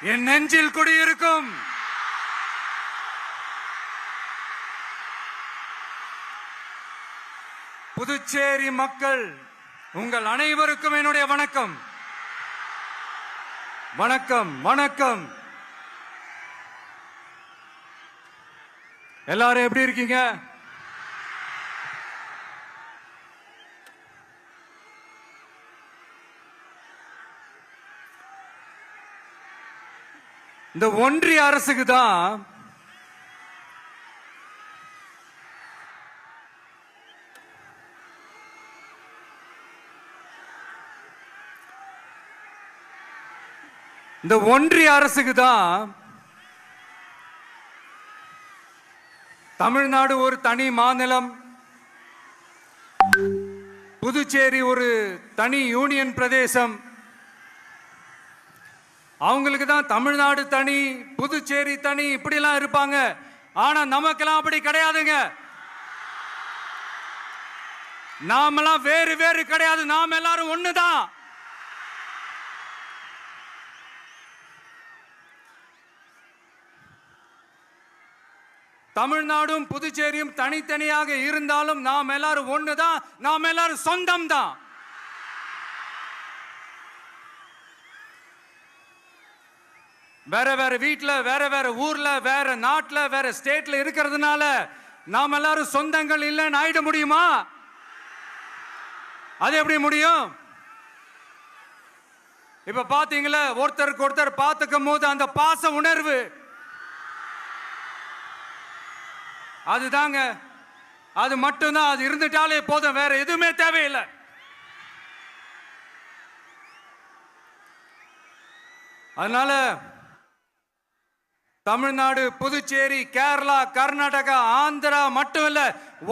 என் நெஞ்சில் குடியிருக்கும் புதுச்சேரி மக்கள் உங்கள் அனைவருக்கும் என்னுடைய வணக்கம். வணக்கம் வணக்கம். எல்லாரும் எப்படி இருக்கீங்க? இந்த ஒன்றிய அரசுக்கு தான் தமிழ்நாடு ஒரு தனி மாநிலம், புதுச்சேரி ஒரு தனி யூனியன் பிரதேசம். அவங்களுக்கு தான் தமிழ்நாடு தனி, புதுச்சேரி தனி, இப்படிலாம் இருப்பாங்க. ஆனா நமக்கெல்லாம் அப்படி கிடையாதுங்க. நாமெல்லாம் வேறு வேறு கிடையாது. நாம் எல்லாரும் ஒண்ணுதான். தமிழ்நாடும் புதுச்சேரியும் தனித்தனியாக இருந்தாலும் நாம் எல்லாரும் ஒண்ணுதான். நாம் எல்லாரும் சொந்தம் தான். வேற வேற வீட்டுல, வேற வேற ஊர்ல, வேற நாட்டுல, வேற ஸ்டேட்ல இருக்கிறதுனால நாம் எல்லாரும் சொந்தங்கள் இல்லைன்னு ஆயிட முடியுமா? அது எப்படி முடியும்? இப்ப பாத்தீங்களா, ஒருத்தருக்கு ஒருத்தர் பார்த்துக்கும் போது அந்த பாச உணர்வு, அதுதாங்க, அது மட்டும்தான். அது இருந்துட்டாலே போதும், வேற எதுவுமே தேவையில்லை. அதனால தமிழ்நாடு, புதுச்சேரி, கேரளா, கர்நாடகா, ஆந்திரா மட்டும் இல்ல,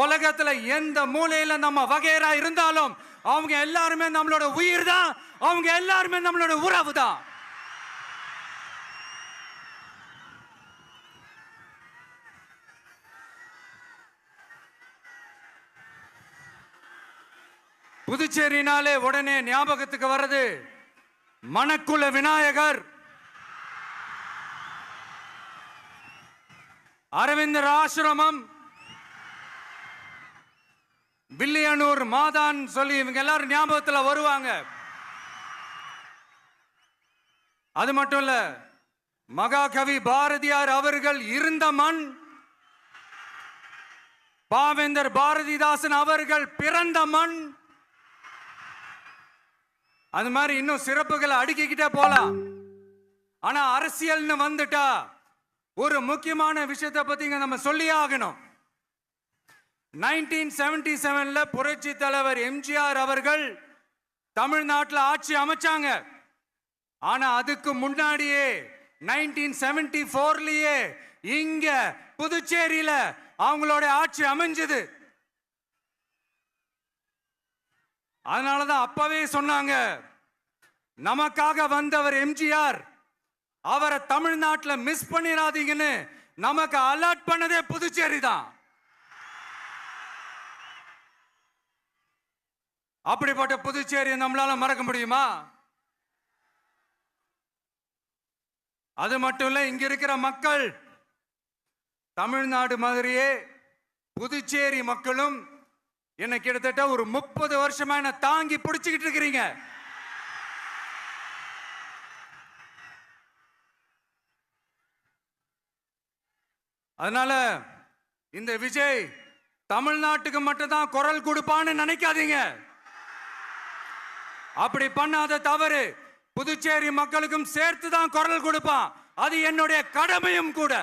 உலகத்துல எந்த மூலையில நம்ம வகைரா இருந்தாலும் அவங்க எல்லாருமே நம்மளோட உயிர் தான். அவங்க எல்லாருமே நம்மளோட உறவு தான். புதுச்சேரினாலே உடனே ஞாபகத்துக்கு வர்றது மணக்குள விநாயகர், அரவிந்தர் ஆசிரமம், வில்லியனூர் மாதான் சொல்லி இவங்க எல்லாரும் ஞாபகத்தில் வருவாங்க. அது மட்டும் இல்ல, மகாகவி பாரதியார் அவர்கள் இருந்த மண், பாவேந்தர் பாரதிதாசன் அவர்கள் பிறந்த மண். அது மாதிரி இன்னும் சிறப்புகளை அடுக்கிக்கிட்டே போலாம். ஆனா அரசியல்னு வந்துட்டா ஒரு முக்கியமான விஷயத்தை பத்தி நம்ம சொல்லியே ஆகணும். 1977 புரட்சி தலைவர் எம்ஜிஆர் அவர்கள் தமிழ்நாட்டில் ஆட்சி அமைச்சாங்க. ஆனா அதுக்கு முன்னாடியே 1974லயே இங்க புதுச்சேரியில அவங்களோட ஆட்சி அமைஞ்சது. அதனாலதான் அப்பவே சொன்னாங்க, நமக்காக வந்தவர் எம்ஜிஆர், அவரை தமிழ்நாட்டில் மிஸ் பண்ணிடாதீங்கன்னு நமக்கு அலர்ட் பண்ணதே புதுச்சேரி தான். அப்படிப்பட்ட புதுச்சேரியை நம்மளால மறக்க முடியுமா? அது மட்டும் இல்ல, இங்க இருக்கிற மக்கள் தமிழ்நாடு மாதிரியே புதுச்சேரி மக்களும் என்ன கிட்டத்தட்ட ஒரு 30 வருஷமா என்ன தாங்கி பிடிச்சுக்கிட்டு இருக்கிறீங்க. அதனால இந்த விஜய் தமிழ்நாட்டுக்கு மட்டும்தான் குரல் கொடுப்பான்னு நினைக்காதீங்க. அப்படி பண்ணாத தவறு. புதுச்சேரி மக்களுக்கும் சேர்த்து தான் குரல் கொடுப்பான். அது என்னுடைய கடமையும் கூட.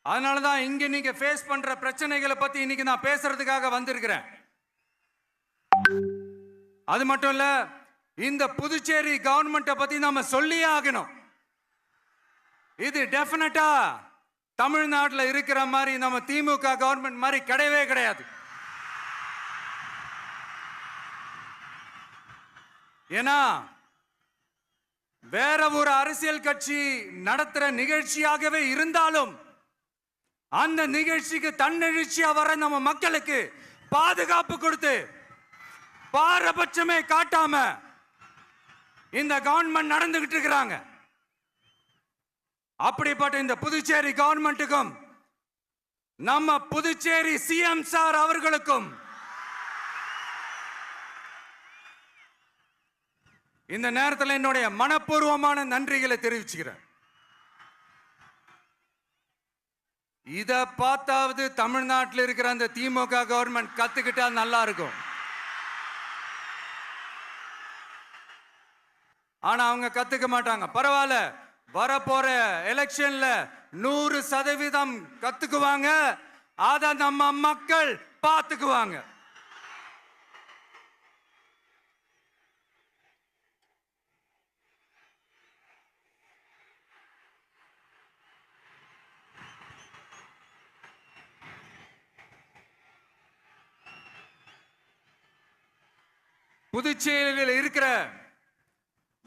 அதனாலதான் இங்க நீங்க ஃபேஸ் பண்ற பிரச்சனைகளை பத்தி இன்னைக்கு நான் பேசுறதுக்காக வந்திருக்கிறேன். அது மட்டும் இல்ல, இந்த புதுச்சேரி கவர்மெண்ட்டை பத்தி நாம சொல்லியே ஆகணும். இது டெஃபினட்டா தமிழ்நாட்டில் இருக்கிற மாதிரி நம்ம திமுக கவர்மெண்ட் மாதிரி கிடையவே கிடையாது. ஏன்னா வேற ஒரு அரசியல் கட்சி நடத்துற நிகழ்ச்சியாகவே இருந்தாலும் அந்த நிகழ்ச்சிக்கு தன்னெழுச்சியா வர நம்ம மக்களுக்கு பாதுகாப்பு கொடுத்து பாரபட்சமே காட்டாம இந்த கவர்மெண்ட் நடந்துகிட்டு இருக்கிறாங்க. அப்படிப்பட்ட இந்த புதுச்சேரி கவர்மெண்ட்டுக்கும் நம்ம புதுச்சேரி சிஎம் சார் அவர்களுக்கும் இந்த நேரத்தில் என்னுடைய மனப்பூர்வமான நன்றிகளை தெரிவிச்சுக்கிறேன். இத பார்த்தாவது தமிழ்நாட்டில் இருக்கிற அந்த திமுக கவர்மெண்ட் கத்துக்கிட்டா நல்லா இருக்கும். ஆனா அவங்க கத்துக்க மாட்டாங்க. பரவாயில்ல, வரப்போற எலெக்ஷன்ல 100% கத்துக்குவாங்க. அத நம்ம மக்கள் பார்த்துக்குவாங்க. புதுச்சேரியில் இருக்கிற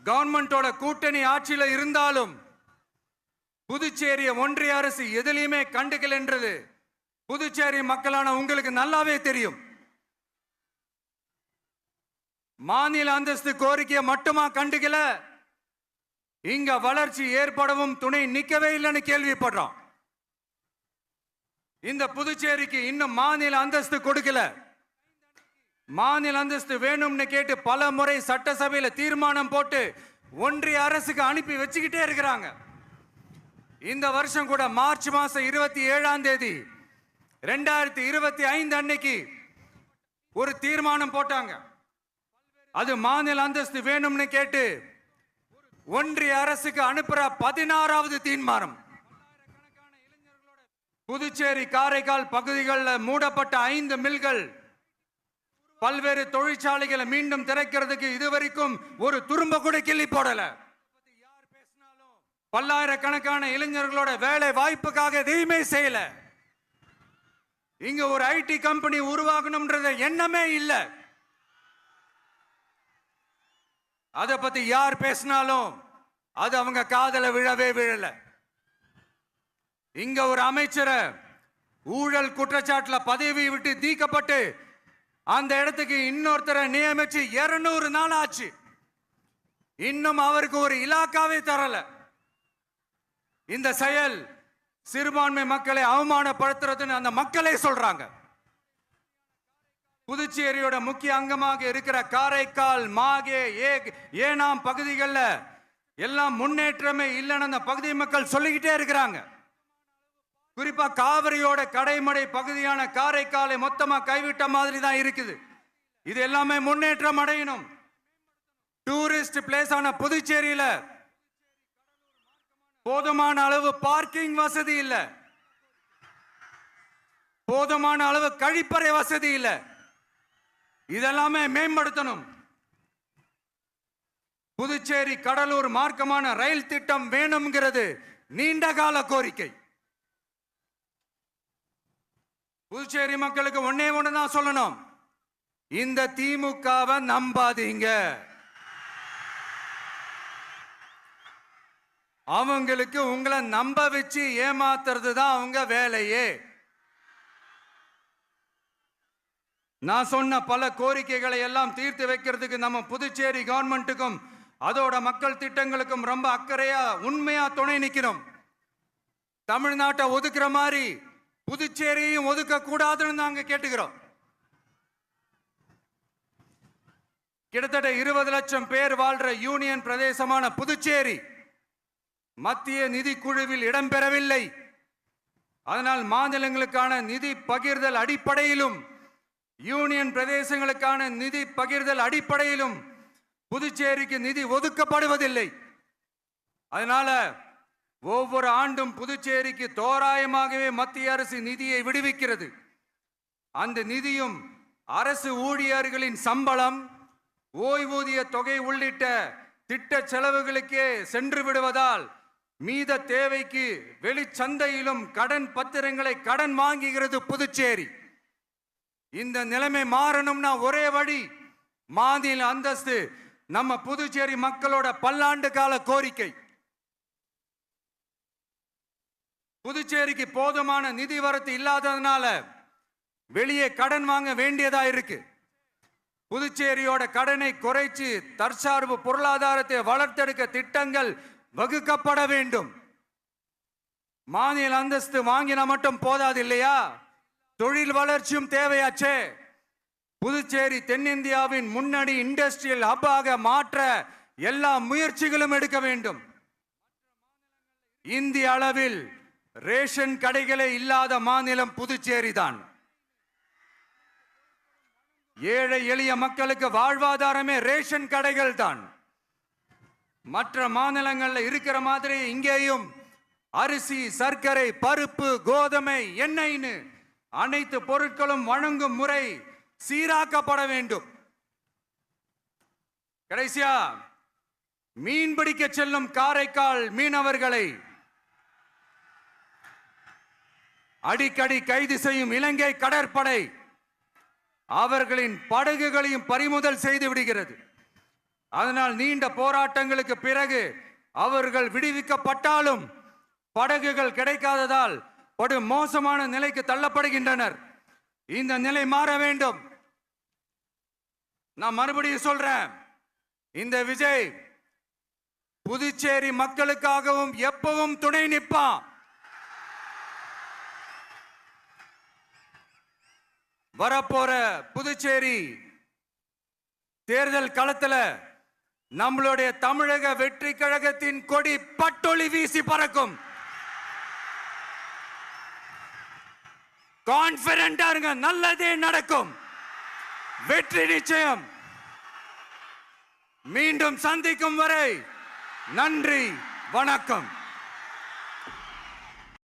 கவர்மெண்டோட கூட்டணி ஆட்சியில இருந்தாலும் புதுச்சேரிய ஒன்றிய அரசு எதிலையுமே கண்டுக்கல என்றது புதுச்சேரி மக்களான உங்களுக்கு நல்லாவே தெரியும். மாநில அந்தஸ்து கோரிக்கையை மட்டுமா கண்டுக்கல, இங்க வளர்ச்சி ஏற்படவும் துணை நிக்கவே இல்லைன்னு கேள்விப்படுறோம். இந்த புதுச்சேரிக்கு இன்னும் மாநில அந்தஸ்து கொடுக்கல. மாநில அந்தஸ்து வேணும்னு கேட்டு பல முறை சட்டசபையில தீர்மானம் போட்டு ஒன்றிய அரசுக்கு அனுப்பி வச்சுக்கிட்டே இருக்கிறாங்க. இந்த வருஷம் கூட மார்ச் மாசம் 27ஆம் தேதி 2025 அன்னைக்கு ஒரு தீர்மானம் போட்டாங்க. அது மாநில அந்தஸ்து வேணும்னு கேட்டு ஒன்றிய அரசுக்கு அனுப்புற 16வது தீர்மானம். புதுச்சேரி காரைக்கால் பகுதிகளில் மூடப்பட்ட 5 மில்கள், பல்வேறு தொழிற்சாலைகளை மீண்டும் திறக்கிறதுக்கு இதுவரைக்கும் ஒரு துரும்ப கூட கிள்ளி போடல. பல்லாயிரக்கணக்கான இளைஞர்களோட வேலை வாய்ப்புக்காக எதையுமே செய்யல. இங்க ஒரு ஐடி கம்பெனி உருவாகணும்ன்ற எண்ணமே இல்லை. அத பத்தி யார் பேசினாலும் அது அவங்க காதல விழவே விழல. இங்க ஒரு அமைச்சரை ஊழல் குற்றச்சாட்டுல பதவி விட்டு நீக்கப்பட்டு அந்த இடத்துக்கு இன்னொருத்தரை நியமிச்சு 200 நாள் ஆச்சு. இன்னும் அவருக்கு ஒரு இலாக்காவே தரல. இந்த செயல் சிறுபான்மை மக்களை அவமானப்படுத்துறதுன்னு அந்த மக்களே சொல்றாங்க. புதுச்சேரியோட முக்கிய அங்கமாக இருக்கிற காரைக்கால், மாகே, ஏனாம் பகுதிகளில் எல்லாம் முன்னேற்றமே இல்லைன்னு அந்த பகுதி மக்கள் சொல்லிக்கிட்டே இருக்கிறாங்க. குறிப்பா காவிரியோட கடைமடை பகுதியான காரைக்காலை மொத்தமா கைவிட்ட மாதிரி தான் இருக்குது. இது எல்லாமே முன்னேற்றம் அடையணும். டூரிஸ்ட் பிளேஸ் ஆன புதுச்சேரியில போதுமான அளவு பார்க்கிங் வசதி இல்ல, போதுமான அளவு கழிப்பறை வசதி இல்ல. இதெல்லாமே மேம்படுத்தணும். புதுச்சேரி கடலூர் மார்க்கமான ரயில் திட்டம் வேணும்ங்கிறது நீண்ட கால கோரிக்கை. புதுச்சேரி மக்களுக்கு ஒன்னே ஒண்ணுதான் சொல்லணும், இந்த திமுகவை நம்பாதீங்க. அவங்களுக்கு உங்களை நம்ப வச்சு ஏமாத்துறது தான் அவங்க வேலையே. நான் சொன்ன பல கோரிக்கைகளை எல்லாம் தீர்த்து வைக்கிறதுக்கு நம்ம புதுச்சேரி கவர்மெண்ட்டுக்கும் அதோட மக்கள் திட்டங்களுக்கும் ரொம்ப அக்கறையா உண்மையா துணை நிற்கிறோம். தமிழ்நாட்டை ஒதுக்குற மாதிரி புதுச்சேரியும் ஒதுக்க கூடாதுன்னு நாங்க கேட்டுக்கிறோம். கிட்டத்தட்ட 20 லட்சம் பேர் வாழ்ற யூனியன் பிரதேசமான புதுச்சேரி மத்திய நிதி குழுவில் இடம்பெறவில்லை. அதனால் மாநிலங்களுக்கான நிதி பகிர்தல் அடிப்படையிலும் யூனியன் பிரதேசங்களுக்கான நிதி பகிர்தல் அடிப்படையிலும் புதுச்சேரிக்கு நிதி ஒதுக்கப்படுவதில்லை. அதனால ஒவ்வொரு ஆண்டும் புதுச்சேரிக்கு தோராயமாகவே மத்திய அரசு நிதியை விடுவிக்கிறது. அந்த நிதியும் அரசு ஊழியர்களின் சம்பளம், ஓய்வூதிய தொகை உள்ளிட்ட திட்ட செலவுகளுக்கே சென்று விடுவதால் மீத தேவைக்கு வெளிச்சந்தையிலும் கடன் பத்திரங்களை கடன் வாங்குகிறது புதுச்சேரி. இந்த நிலைமை மாறணும்னா ஒரே வழி, மாநில அந்தஸ்து நம்ம புதுச்சேரி மக்களோட பல்லாண்டு கால கோரிக்கை. புதுச்சேரிக்கு போதுமான நிதி வரத்து இல்லாததுனால வெளியே கடன் வாங்க வேண்டியதா இருக்கு. புதுச்சேரியோட கடனை குறைச்சு தற்சார்பு பொருளாதாரத்தை வளர்த்தெடுக்க திட்டங்கள் வகுக்கப்பட வேண்டும். மாநில அந்தஸ்து வாங்கினா மட்டும் போதாது இல்லையா, தொழில் வளர்ச்சியும் தேவையாச்சே. புதுச்சேரி தென்னிந்தியாவின் முன்னணி இண்டஸ்ட்ரியல் ஹப்பாக மாற்ற எல்லா முயற்சிகளும் எடுக்க வேண்டும். இந்திய அளவில் ரேஷன் கடைகளே இல்லாத மாநிலம் புதுச்சேரி தான். ஏழை எளிய மக்களுக்கு வாழ்வாதாரமே ரேஷன் கடைகள் தான். மற்ற மாநிலங்கள்ல இருக்கிற மாதிரி இங்கேயும் அரிசி, சர்க்கரை, பருப்பு, கோதுமை, எண்ணெய்னு அனைத்து பொருட்களும் வழங்கும் முறை சீராக்கப்பட வேண்டும். கடைசியா மீன் பிடிக்க செல்லும் காரைக்கால் மீனவர்களை அடிக்கடி கைது செய்யும் இலங்கை கடற்படை அவர்களின் படகுகளையும் பறிமுதல் செய்து விடுகிறது. அதனால் நீண்ட போராட்டங்களுக்கு பிறகு அவர்கள் விடுவிக்கப்பட்டாலும் படகுகள் கிடைக்காததால் படு மோசமான நிலைக்கு தள்ளப்படுகின்றனர். இந்த நிலை மாற வேண்டும். நான் மறுபடியும் சொல்றேன், இந்த விஜய் புதுச்சேரி மக்களுக்காகவும் எப்பவும் துணை நிற்பான். வரப்போற புதுச்சேரி தேர்தல் களத்துல நம்மளுடைய தமிழக வெற்றி கழகத்தின் கொடி பட்டொளி வீசி பறக்கும். கான்பிடென்டா இருங்க, நல்லதே நடக்கும், வெற்றி நிச்சயம். மீண்டும் சந்திக்கும் வரை நன்றி, வணக்கம்.